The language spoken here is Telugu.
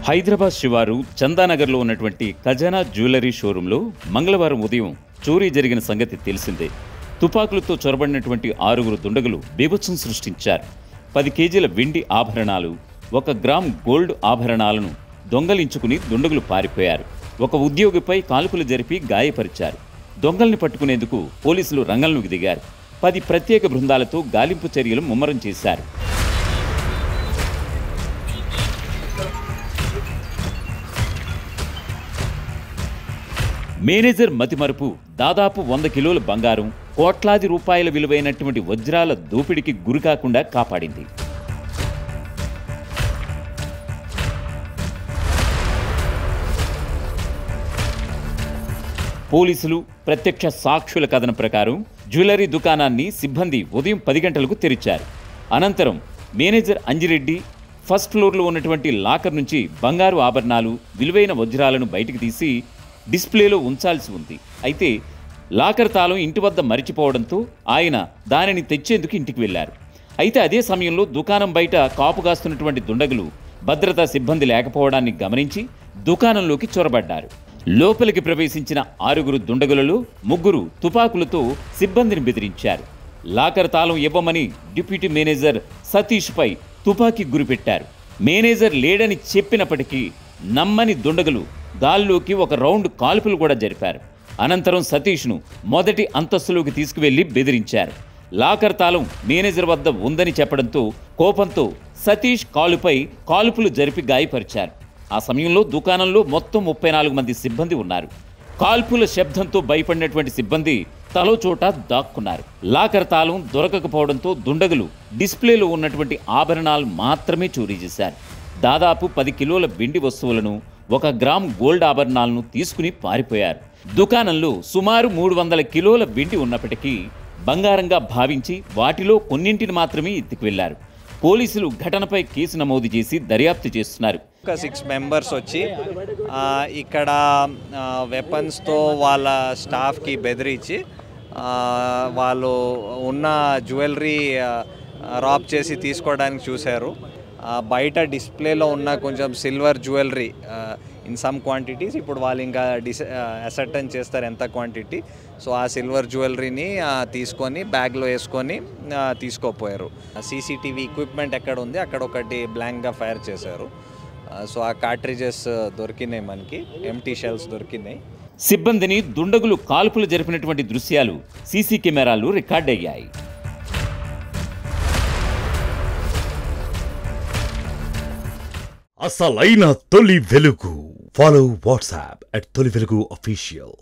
హైదరాబాద్ శివారు చందానగర్లో ఉన్నటువంటి ఖజానా జ్యువెలరీ షోరూంలో మంగళవారం ఉదయం చోరీ జరిగిన సంగతి తెలిసిందే. తుపాకులతో చొరబడినటువంటి 6 దుండగులు బీభత్సం సృష్టించారు. 10 కేజీల వెండి ఆభరణాలు, 1 గ్రామ్ గోల్డ్ ఆభరణాలను దొంగలించుకుని దుండగులు పారిపోయారు. ఒక ఉద్యోగిపై కాల్పులు జరిపి గాయపరిచారు. దొంగల్ని పట్టుకునేందుకు పోలీసులు రంగంలోకి దిగారు. 10 ప్రత్యేక బృందాలతో గాలింపు చర్యలు ముమ్మరం చేశారు. మేనేజర్ మతిమరుపు దాదాపు 100 కిలోల బంగారం, కోట్లాది రూపాయల విలువైనటువంటి వజ్రాల దోపిడీకి గురికాకుండా కాపాడింది. పోలీసులు, ప్రత్యక్ష సాక్షుల కథనం ప్రకారం జ్యువెలరీ దుకాణాన్ని సిబ్బంది ఉదయం 10 గంటలకు తెరిచారు. అనంతరం మేనేజర్ అంజిరెడ్డి ఫస్ట్ ఫ్లోర్లో ఉన్నటువంటి లాకర్ నుంచి బంగారు ఆభరణాలు, విలువైన వజ్రాలను బయటికి తీసి డిస్ప్లేలో ఉంచాల్సి ఉంది. అయితే లాకర్ తాళం ఇంటి వద్ద మరిచిపోవడంతో ఆయన దానిని తెచ్చేందుకు ఇంటికి వెళ్లారు. అయితే అదే సమయంలో దుకాణం బయట కాపు కాస్తున్నటువంటి దుండగులు భద్రతా సిబ్బంది లేకపోవడాన్ని గమనించి దుకాణంలోకి చొరబడ్డారు. లోపలికి ప్రవేశించిన 6 దుండగులలో 3 తుపాకులతో సిబ్బందిని బెదిరించారు. లాకర్ తాళం ఇవ్వమని డిప్యూటీ మేనేజర్ సతీష్పై తుపాకీ గురిపెట్టారు. మేనేజర్ లేడని చెప్పినప్పటికీ నమ్మని దుండగులు గాల్లోకి 1 రౌండ్ కాల్పులు కూడా జరిపారు. అనంతరం సతీష్ను మొదటి అంతస్తులోకి తీసుకువెళ్లి బెదిరించారు. లాకర్ తాళం మేనేజర్ వద్ద ఉందని చెప్పడంతో కోపంతో సతీష్ కాలుపై కాల్పులు జరిపి గాయపరిచారు. ఆ సమయంలో దుకాణంలో మొత్తం 34 మంది సిబ్బంది ఉన్నారు. కాల్పుల శబ్దంతో భయపడినటువంటి సిబ్బంది తలో చోట దాక్కున్నారు. లాకర్ తాళం దొరకకపోవడంతో దుండగులు డిస్ప్లేలో ఉన్నటువంటి ఆభరణాలు మాత్రమే చోరీ చేశారు. దాదాపు 10 కిలోల వెండి వస్తువులను, 1 గ్రామ్ గోల్డ్ ఆభరణాలను తీసుకుని పారిపోయారు. దుకాణంలో సుమారు 300 కిలోల వెండి ఉన్నప్పటికీ బంగారంగా భావించి వాటిలో కొన్నింటిని మాత్రమే ఎత్తుకు వెళ్లారు. పోలీసులు ఘటనపై కేసు నమోదు చేసి దర్యాప్తు చేస్తున్నారు. 6 మెంబర్స్ వచ్చి ఇక్కడ వెపన్స్తో వాళ్ళ స్టాఫ్కి బెదిరించి వాళ్ళు ఉన్న జ్యువెలరీ రాబ్ చేసి తీసుకోవడానికి చూశారు. బయట డిస్ప్లేలో ఉన్న కొంచెం silver jewellery in some quantities ఇప్పుడు వాళ్ళు ఇంకా అసర్టైన్ చేస్తారు ఎంత క్వాంటిటీ. సో ఆ సిల్వర్ జ్యువెలరీని తీసుకొని బ్యాగ్లో వేసుకొని తీసుకోపోయారు. సీసీటీవీ ఎక్విప్మెంట్ ఎక్కడ ఉంది అక్కడ ఒకటి బ్లాంక్గా ఫైర్ చేశారు. సో ఆ కార్ట్రిజెస్ దొరికినాయి, మనకి ఎంటీ షెల్స్ దొరికినాయి. సిబ్బందిని దుండగులు కాల్పులు జరిపినటువంటి దృశ్యాలు సీసీ కెమెరాలు రికార్డ్ అయ్యాయి. అసలైన తొలి వెలుగు. ఫాలో వాట్సాప్ @తొలి వెలుగు official.